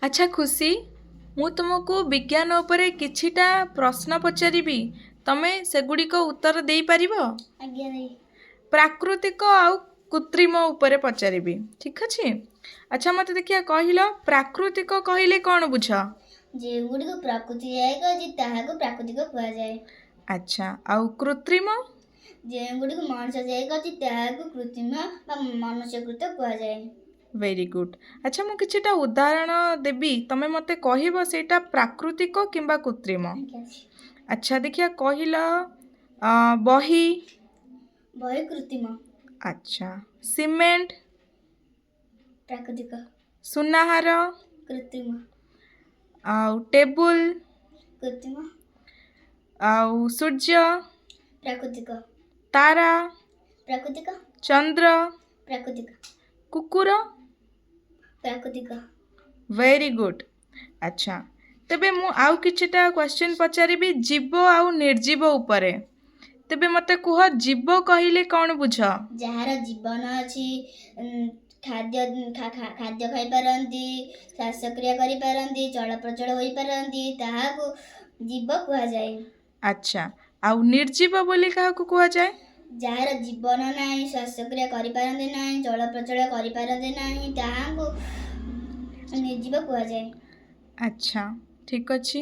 अच्छा खुशी मु तुमको विज्ञान उपरे किछिटा प्रश्न पचारिबी तमे सेगुड़िक उत्तर देई परिबो। आज्ञा देई प्राकृतिक आउ कृत्रिम उपरे पचारिबी ठीक अछि। अच्छा मते देखिया कहिलो प्राकृतिक कहिले कौन बुझ। जेगुड़िक प्रकृति जायक अछि ताहाको प्राकृतिक कुहाଯାए। अच्छा आउ कृत्रिम जेगुड़िक मनुष्य जायक अछि ताहाको कृत्रिम बा मनुष्यकृत कुहाଯାए। Very good. अच्छा मु किछिटा उदाहरण देबी तमे मते कहिबो सेटा प्राकृतिक किंबा कृत्रिम। आज्ञा अछि। अच्छा देखिया कहिलो बही। बही कृत्रिम। अच्छा सीमेंट प्राकृतिक। सुनाहार कृत्रिम। आउ टेबुल कृत्रिम। आउ सूर्य प्राकृतिक। तारा प्राकृतिक। चंद्र प्राकृतिक। कुकुर। प्राकृतिक। Very good. अच्छा तेबे मु आउ किछिटा क्वेश्चन पचारिबी जीव आउ निर्जीव उपरे तेबे मते कुह जीव कहिले कौन बुझ। ଯାହାର ଜୀବନ ଅଛି ଖାଦ୍ୟ ଖାଦ୍ୟ ଖାଇପାରନ୍ତି, ଶ୍ୱାସକ୍ରିୟା କରିପାରନ୍ତି, ଚଳପ୍ରଚଳ ହୋଇପାରନ୍ତି ତାହାକୁ ଜୀବ କୁହାଯାଏ। अच्छा आउ निर्जीव बोली काहाକୁ କୁହାଯାଏ। ଯାହାର ଜୀବନ ନାହିଁ, ଶ୍ୱାସକ୍ରିୟା କରିପାରନ୍ତି ନାହିଁ, ଚଳପ୍ରଚଳ କରିପାରନ୍ତି ନାହିଁ ତାହାକୁ ନିର୍ଜୀବ କୁହାଯାଏ। अच्छा ठीक अछि।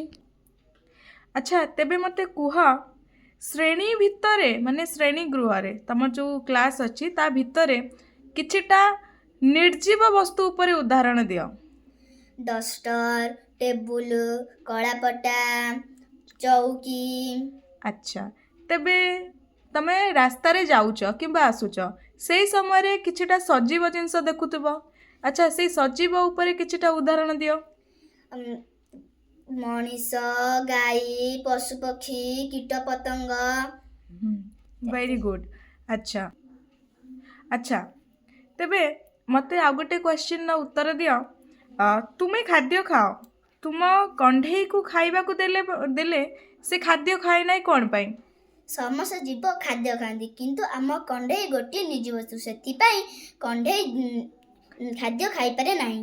अच्छा तेबे मते कुह श्रेणी भितरे माने श्रेणी गृहरे तमर जो क्लास अछि ता भितरे किछिटा निर्जीव वस्तु उपरे उदाहरण दियो। डस्टर, टेबुल, कଳାपଟା, चौकी। अच्छा तेबे तमे रास्तारे जाउच किंबा आसुच सेई समय किछिटा सजीव जिनिस देखुथबो। अच्छा सेई सजीव उपरे किछिटा उदाहरण दियो। ମଣିଷ, ଗାଈ, ପଶୁପକ୍ଷୀ, କୀଟପତଙ୍ଗ। Very good. अच्छा अच्छा तेबे मते आ गोटे क्वेश्चन ना उत्तर दियो। तुमे खाद्य खाओ तुम कंढेई को खाइबा को देले से खाद्य खाए नाही कोन पाई। ସମସ୍ତ ଜୀବ ଖାଦ୍ୟ ଖାଆନ୍ତି କିନ୍ତୁ ଆମ କଣ୍ଢେଇ ଗୋଟିଏ ନିର୍ଜୀବବସ୍ତୁ ସେଥିପାଇଁ କଣ୍ଢେଇ ଖାଦ୍ୟ ଖାଇପାରେ ନାହିଁ।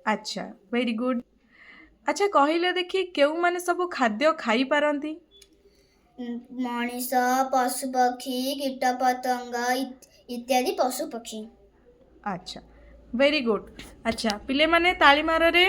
अच्छा वेरी गुड। अच्छा कहले देखी केउ माने सब खाद्य खाई पारंती। ମଣିଷ, ପଶୁପକ୍ଷୀ, କୀଟପତଙ୍ଗ ଇତ୍ୟାଦି ପଶୁପକ୍ଷୀ। अच्छा वेरी गुड। अच्छा पिले माने ताली मार रे।